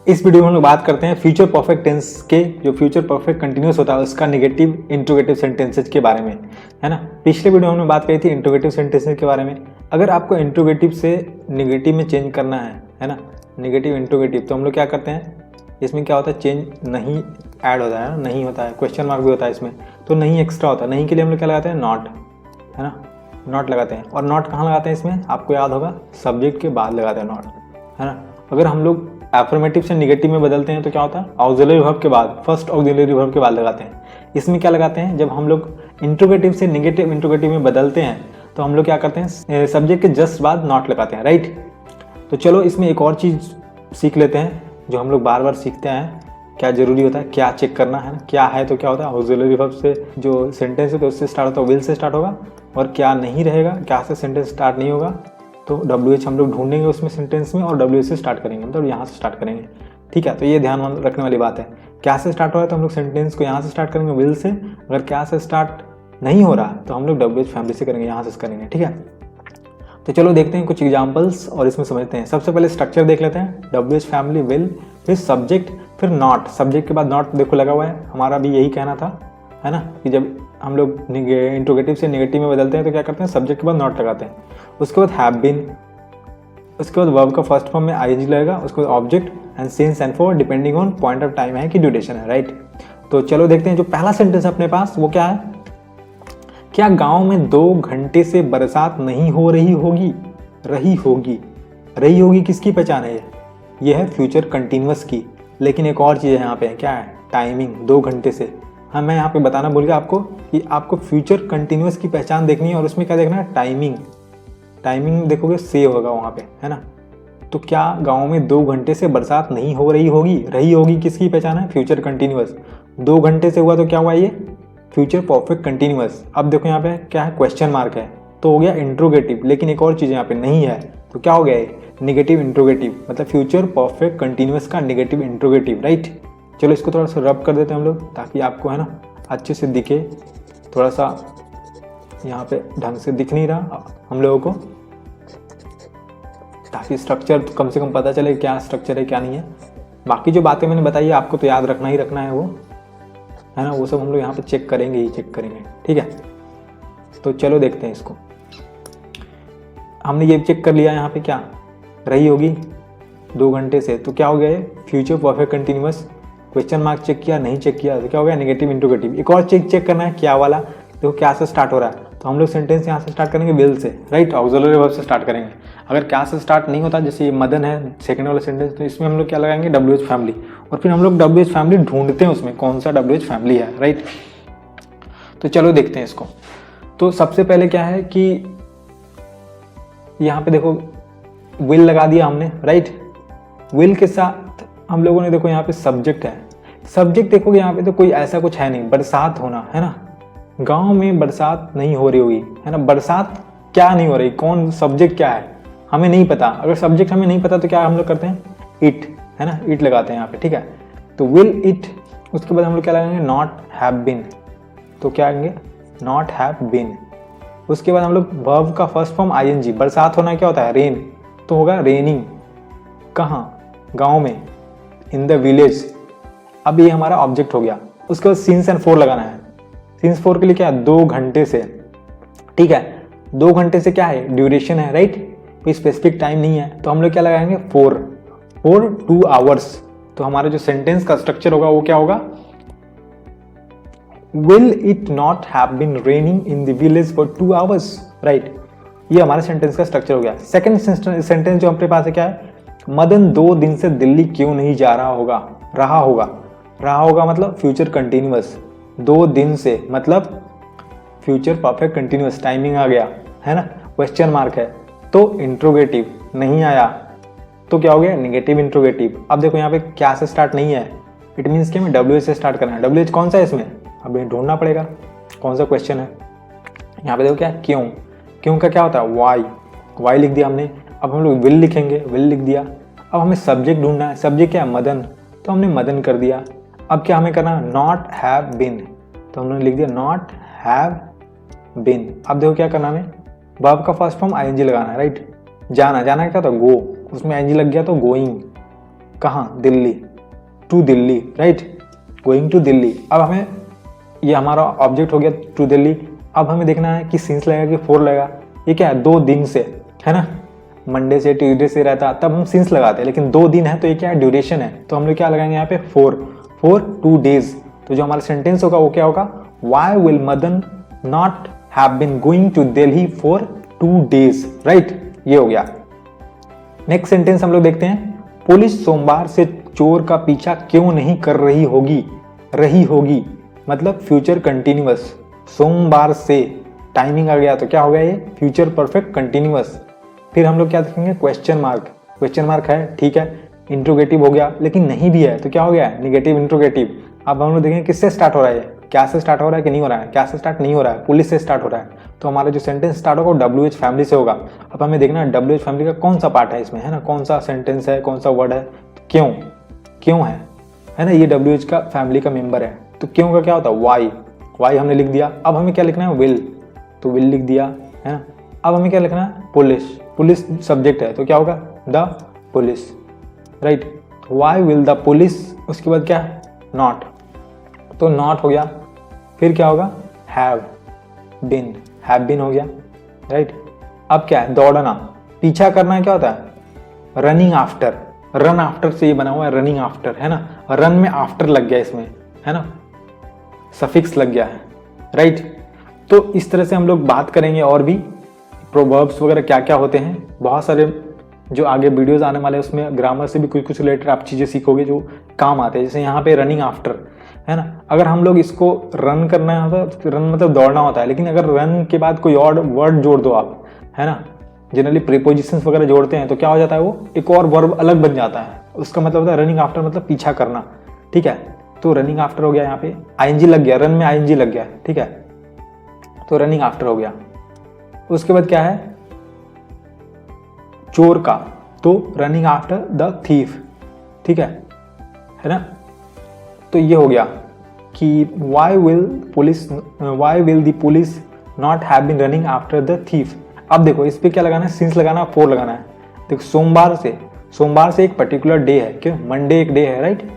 इस वीडियो में हम लोग बात करते हैं फ्यूचर परफेक्ट टेंस के जो फ्यूचर परफेक्ट कंटिन्यूअस होता है उसका नेगेटिव इंट्रोगेटिव सेंटेंसेज के बारे में, है ना। पिछले वीडियो में हमने बात करी थी इंट्रोगेटिव सेंटेंसेज के बारे में। अगर आपको इंट्रोगेटिव से नेगेटिव में चेंज करना है ना, नेगेटिव इंट्रोगेटिव, तो हम लोग क्या करते हैं, इसमें क्या होता है, चेंज नहीं ऐड होता है ना, नहीं होता है, क्वेश्चन मार्क भी होता है इसमें, तो नहीं एक्स्ट्रा होता है। नहीं के लिए हम लोग क्या लगाते हैं, नॉट, है ना, नॉट लगाते हैं। और नॉट कहाँ लगाते हैं इसमें, आपको याद होगा, सब्जेक्ट के बाद लगाते हैं नॉट, है ना। अगर हम लोग एफर्मेटिव से निगेटिव में बदलते हैं तो क्या होता है, ऑक्सिलरी वर्ब के बाद, फर्स्ट ऑक्सिलरी वर्ब के बाद लगाते हैं। इसमें क्या लगाते हैं, जब हम लोग इंट्रोगेटिव से निगेटिव इंट्रोगेटिव में बदलते हैं तो हम लोग क्या करते हैं, सब्जेक्ट के जस्ट बाद नॉट लगाते हैं, राइट। तो चलो इसमें एक और चीज़ सीख लेते हैं जो हम लोग बार बार सीखते हैं, क्या जरूरी होता है, क्या चेक करना है ना, क्या है तो क्या होता है, ऑक्सिलरी वर्ब से जो सेंटेंस है तो उससे स्टार्ट होता है, विल से स्टार्ट होगा, और क्या नहीं रहेगा, क्या से सेंटेंस स्टार्ट नहीं होगा तो WH हम लोग ढूंढेंगे उसमें सेंटेंस में और WH से स्टार्ट करेंगे, मतलब यहाँ से स्टार्ट करेंगे, ठीक है। तो ये ध्यान रखने वाली बात है। क्या से स्टार्ट हो रहा है तो हम लोग सेंटेंस को यहाँ से स्टार्ट करेंगे विल से, अगर क्या से स्टार्ट नहीं हो रहा तो हम लोग WH फैमिली से करेंगे, यहाँ से करेंगे, ठीक है। तो चलो देखते हैं कुछ एग्जाम्पल्स और इसमें समझते हैं। सबसे पहले स्ट्रक्चर देख लेते हैं, WH फैमिली, विल, फिर सब्जेक्ट, फिर नॉट, सब्जेक्ट के बाद नॉट देखो लगा हुआ है, हमारा भी यही कहना था, है ना, कि जब हम लोग इंट्रोगेटिव से नेगेटिव में बदलते हैं तो क्या करते हैं, सब्जेक्ट के बाद नॉट लगाते हैं। उसके बाद हैव बीन, उसके बाद वर्ब का फर्स्ट फॉर्म में ING लगेगा, उसके बाद object and since and for depending on point of time है कि ड्यूरेशन है, राइट। तो चलो देखते हैं जो पहला सेंटेंस अपने पास वो क्या है, क्या गांव में 2 घंटे से बरसात नहीं हो रही होगी, रही होगी, रही होगी किसकी पहचान है, ये है फ्यूचर कंटिन्यूअस की। लेकिन एक और चीज़ है यहाँ पे, क्या है, टाइमिंग, 2 घंटे से। हाँ, मैं यहाँ पे बताना भूल गया आपको कि आपको फ्यूचर कंटिन्यूअस की पहचान देखनी है और उसमें क्या देखना है, टाइमिंग, टाइमिंग देखोगे सेव होगा वहाँ पे, है ना। तो क्या गांव में 2 घंटे से बरसात नहीं हो रही होगी, रही होगी किसकी पहचान है, फ्यूचर कंटिन्यूअस। 2 घंटे से हुआ तो क्या हुआ, ये फ्यूचर परफेक्ट कंटिन्यूअस। अब देखो यहाँ पे क्या है, क्वेश्चन मार्क है, तो हो गया इंट्रोगेटिव। लेकिन एक और चीज़ यहाँ पे नहीं है, तो क्या हो गया, नेगेटिव इंट्रोगेटिव, मतलब फ्यूचर परफेक्ट कंटिन्यूअस का नेगेटिव इंट्रोगेटिव, राइट। चलो इसको थोड़ा सा रब कर देते हैं हम लोग, ताकि आपको, है ना, अच्छे से दिखे। थोड़ा सा यहाँ पे ढंग से दिख नहीं रहा हम लोगों को, ताकि स्ट्रक्चर तो कम से कम पता चले क्या स्ट्रक्चर है क्या नहीं है। बाकी जो बातें मैंने बताई है आपको तो याद रखना ही रखना है, वो है ना, वो सब हम लोग यहाँ पे चेक करेंगे ही चेक करेंगे, ठीक है। तो चलो देखते हैं इसको। हमने ये चेक कर लिया यहाँ पे, क्या रही होगी 2 घंटे से, तो क्या हो गया, future perfect continuous. Question mark check किया, नहीं चेक किया तो क्या हो गया, नेगेटिव इंट्रोगेटिव। एक और चेक करना है, क्या वाला, देखो क्या से स्टार्ट हो रहा है, तो हम लोग सेंटेंस यहाँ से स्टार्ट करेंगे will say, right, auxiliary verb से स्टार्ट करेंगे। अगर क्या से स्टार्ट नहीं होता, जैसे ये मदन है सेकंड वाला सेंटेंस, तो इसमें हम लोग क्या लगाएंगे, WH फैमिली, और फिर हम लोग WH फैमिली ढूंढते हैं उसमें कौन सा WH फैमिली है, राइट। तो चलो देखते हैं इसको। तो सबसे पहले क्या है कि यहाँ पे देखो विल लगा दिया हमने, राइट। विल के साथ हम लोगों ने देखो यहाँ पे सब्जेक्ट है, सब्जेक्ट देखोगे यहाँ पे तो कोई ऐसा कुछ है नहीं, बरसात होना, है ना, गांव में बरसात नहीं हो रही होगी, है ना, बरसात क्या नहीं हो रही, कौन, सब्जेक्ट क्या है हमें नहीं पता। अगर सब्जेक्ट हमें नहीं पता तो क्या हम लोग करते हैं, इट, है ना, इट लगाते हैं यहाँ पे, ठीक है। तो विल इट, उसके बाद हम लोग क्या लगाएंगे, नॉट हैव बीन, तो क्या आएंगे, नॉट हैव बीन। उसके बाद हम लोग वर्ब का फर्स्ट फॉर्म ING, बरसात होना क्या होता है, रेन, तो होगा रेनिंग, कहाँ, गाँव में, इन द विलेज। अब ये हमारा ऑब्जेक्ट हो गया। उसके बाद सिंस एंड फॉर लगाना है, सिंस फॉर के लिए क्या है, 2 घंटे से, ठीक है, 2 घंटे से क्या है, ड्यूरेशन है, राइट, कोई स्पेसिफिक टाइम नहीं है, तो हम लोग क्या लगाएंगे, फॉर 2 आवर्स। तो हमारा जो सेंटेंस का स्ट्रक्चर होगा वो क्या होगा, will it not have been raining in the village for 2 hours, right. ये हमारे सेंटेंस का स्ट्रक्चर हो गया। सेकंड सेंटेंस जो हमारे पास है क्या है, मदन 2 दिन से दिल्ली क्यों नहीं जा रहा होगा, रहा होगा, रहा होगा मतलब फ्यूचर कंटिन्यूअस, 2 दिन से मतलब फ्यूचर परफेक्ट कंटिन्यूअस, टाइमिंग आ गया, है ना, क्वेश्चन मार्क है, तो इंट्रोगेटिव नहीं आया, तो क्या हो गया, नेगेटिव इंट्रोगेटिव। अब देखो यहाँ पे क्या से स्टार्ट नहीं है, इट मीन्स कि हमें WH से स्टार्ट करना है। WH कौन सा है इसमें, अब ढूंढना पड़ेगा कौन सा क्वेश्चन है। यहाँ पे देखो क्या है, क्यों, क्यों का क्या होता है, वाई लिख दिया हमने। अब हम लोग विल लिखेंगे, विल लिख दिया। अब हमें सब्जेक्ट ढूंढना है, सब्जेक्ट क्या है, मदन, तो हमने मदन कर दिया। अब क्या हमें करना है, नॉट हैव बीन, तो हमने लिख दिया नॉट हैव बीन। अब देखो क्या करना है, वर्ब का फर्स्ट फॉर्म ING लगाना है, राइट। जाना, जाना क्या था, गो, उसमें ING लग गया तो गोइंग, कहाँ, Delhi, to Delhi, right, going to Delhi. अब हमें ये हमारा ऑब्जेक्ट हो गया टू दिल्ली। अब हमें देखना है कि सिंस लगेगा कि फोर लगेगा। ये क्या है, 2 दिन से, है ना, मंडे से ट्यूसडे से रहता तब हम सिंस लगाते हैं, लेकिन 2 दिन है तो ये क्या है, ड्यूरेशन है, तो हम लोग क्या लगाएंगे यहाँ पे, 4 2 डेज। तो जो हमारा सेंटेंस होगा वो क्या होगा, why will Madan not have been going to Delhi for 2 days, right, ये हो गया। नेक्स्ट सेंटेंस हम लोग देखते हैं, पुलिस सोमवार से चोर का पीछा क्यों नहीं कर रही होगी, मतलब फ्यूचर कंटिन्यूअस, सोमवार से टाइमिंग आ गया तो क्या हो गया, ये फ्यूचर परफेक्ट कंटिन्यूअस। फिर हम लोग क्या देखेंगे, क्वेश्चन मार्क है, ठीक है, इंट्रोगेटिव हो गया, लेकिन नहीं भी है तो क्या हो गया, निगेटिव इंट्रोगेटिव। अब हम लोग देखेंगे किससे स्टार्ट हो रहा है, क्या से स्टार्ट हो रहा है कि नहीं हो रहा है, क्या से स्टार्ट नहीं हो रहा है, पुलिस से स्टार्ट हो रहा है, तो हमारा जो सेंटेंस स्टार्ट होगा वो WH फैमिली से होगा। अब हमें देखना है WH फैमिली का कौन सा पार्ट है इसमें, है ना, कौन सा सेंटेंस है, कौन सा वर्ड है, क्यों है ना, ये WH का फैमिली का मेंबर है, तो क्यों का क्या होता है, वाई हमने लिख दिया। अब हमें क्या लिखना है, विल, तो विल लिख दिया, है ना। अब हमें क्या लिखना है, पुलिस सब्जेक्ट है तो क्या होगा, the police, right, why will the police, उसके बाद क्या है, नॉट, तो नॉट हो गया। फिर क्या होगा, हैव बीन हो गया, राइट। अब क्या है, दौड़ना, पीछा करना क्या होता है, रनिंग आफ्टर, रन आफ्टर से ये बना हुआ है, रनिंग आफ्टर, है ना, रन में आफ्टर लग गया इसमें, है ना, सफिक्स लग गया है, राइट। तो इस तरह से हम लोग बात करेंगे और भी प्रोवर्ब्स वगैरह क्या क्या होते हैं, बहुत सारे जो आगे वीडियोस आने वाले हैं उसमें ग्रामर से भी कुछ रिलेटेड आप चीज़ें सीखोगे जो काम आते हैं। जैसे यहाँ पे रनिंग आफ्टर, है ना, अगर हम लोग इसको रन करना है तो रन मतलब दौड़ना होता है, लेकिन अगर रन के बाद कोई और वर्ड जोड़ दो आप, है ना, जनरली प्रीपोजिशंस वगैरह जोड़ते हैं तो क्या हो जाता है, वो एक और वर्ब अलग बन जाता है, उसका मतलब होता है रनिंग आफ्टर मतलब पीछा करना, ठीक है। तो रनिंग आफ्टर हो गया, यहाँ पे ING लग गया, रन में ING लग गया, ठीक है, तो रनिंग आफ्टर हो गया। उसके बाद क्या है, चोर का, तो रनिंग आफ्टर द थीफ, ठीक है ना। तो ये हो गया कि why will the police not have been running after the thief. अब देखो इस पे क्या लगाना है, सिंस लगाना है, 4 लगाना है। देखो सोमवार से एक पर्टिकुलर डे है, क्यों, मंडे एक डे है, राइट।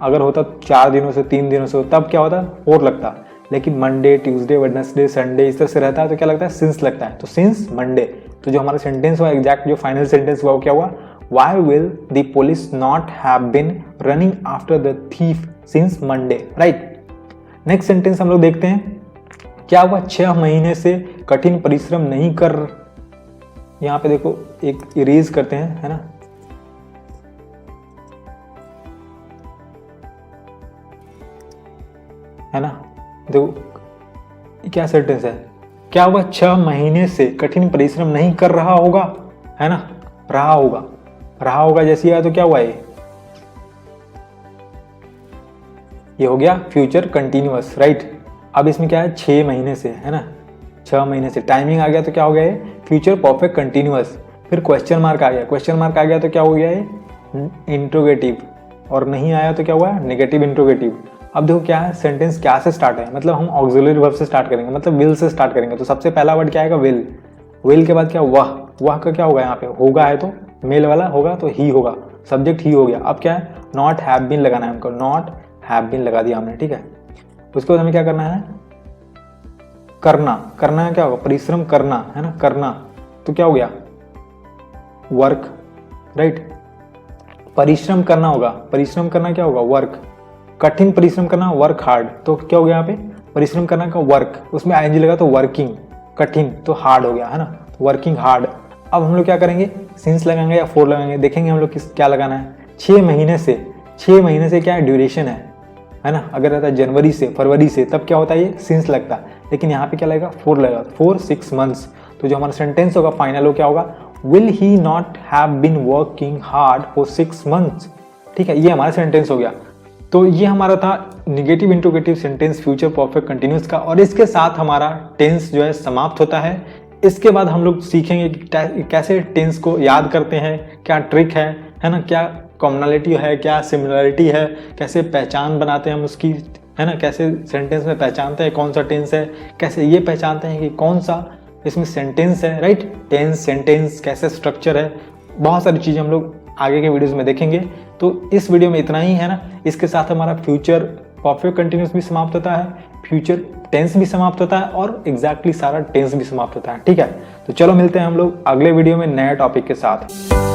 अगर होता 4 दिनों से 3 दिनों से तब क्या होता, 4 लगता, लेकिन मंडे, ट्यूसडे, वेडनेसडे, संडे इस तरह से रहता है तो क्या लगता है, सिंस लगता है, तो सिंस मंडे। तो जो हमारा सेंटेंस हुआ, एग्जैक्ट जो फाइनल सेंटेंस हुआ वो क्या हुआ, why will the police not have been running after the thief since Monday, right. Next sentence हम लोग देखते हैं, क्या हुआ, 6 महीने से कठिन परिश्रम नहीं कर, यहाँ पे देखो एक इरेज करते हैं, है ना, देखो क्या सेंटेंस है, क्या हुआ, 6 महीने से कठिन परिश्रम नहीं कर रहा होगा, है ना, रहा होगा जैसी आया तो क्या हुआ, ये हो गया फ्यूचर कंटिन्यूअस, राइट। अब इसमें क्या है, 6 महीने से, है ना, 6 महीने से टाइमिंग आ गया तो क्या हो गया, फ्यूचर परफेक्ट कंटिन्यूअस। फिर क्वेश्चन मार्क आ गया तो क्या हो गया, इंट्रोगेटिव, और नहीं आया तो क्या हुआ, नेगेटिव इंट्रोगेटिव। अब देखो क्या है, सेंटेंस क्या से स्टार्ट है, मतलब हम ऑक्सिलरी वर्ब से स्टार्ट करेंगे, मतलब विल से स्टार्ट करेंगे, तो सबसे पहला वर्ड क्या आएगा, विल के बाद क्या, वह का क्या होगा, यहाँ पे होगा है तो मेल वाला होगा तो ही होगा, सब्जेक्ट ही हो गया। अब क्या है, नॉट हैव बीन लगाना है हमको, नॉट हैव बीन लगा दिया हमने, ठीक है। उसके बाद हमें क्या करना है, करना है, क्या होगा, परिश्रम करना, है ना, करना, तो क्या हो गया, वर्क, राइट। परिश्रम करना होगा, परिश्रम करना क्या होगा, वर्क। कठिन परिश्रम करना, वर्क हार्ड, तो क्या हो गया यहाँ पे, परिश्रम करना का वर्क, उसमें ING लगा तो वर्किंग, कठिन तो हार्ड हो गया, है ना, वर्किंग हार्ड। अब हम लोग क्या करेंगे, सिंस लगाएंगे या 4 लगाएंगे, देखेंगे हम लोग क्या लगाना है। 6 महीने से क्या है, ड्यूरेशन है ना। अगर रहता है जनवरी से, फरवरी से, तब क्या होता है, ये सिंस लगता है, लेकिन यहाँ पे क्या लगेगा, 4 लगेगा, 4 6 मंथ्स। तो जो हमारा सेंटेंस होगा फाइनल हो क्या होगा, will he not have been working hard for 6 months, ठीक है, ये हमारा सेंटेंस हो गया। तो ये हमारा था negative interrogative sentence future perfect continuous का, और इसके साथ हमारा टेंस जो है समाप्त होता है। इसके बाद हम लोग सीखेंगे कि कैसे टेंस को याद करते हैं, क्या ट्रिक है ना, क्या कॉमनलिटी है, क्या सिमिलरिटी है, कैसे पहचान बनाते हैं हम उसकी, है ना, कैसे सेंटेंस में पहचानते हैं कौन सा टेंस है, कैसे ये पहचानते हैं कि कौन सा इसमें सेंटेंस है, राइट, टेंस सेंटेंस कैसे स्ट्रक्चर है, बहुत सारी चीज़ें हम लोग आगे के वीडियोस में देखेंगे। तो इस वीडियो में इतना ही है ना। इसके साथ हमारा फ्यूचर परफेक्ट कंटिन्यूस भी समाप्त होता है, फ्यूचर टेंस भी समाप्त होता है और एग्जैक्टली सारा टेंस भी समाप्त होता है। ठीक है, तो चलो मिलते हैं हम लोग अगले वीडियो में नए टॉपिक के साथ।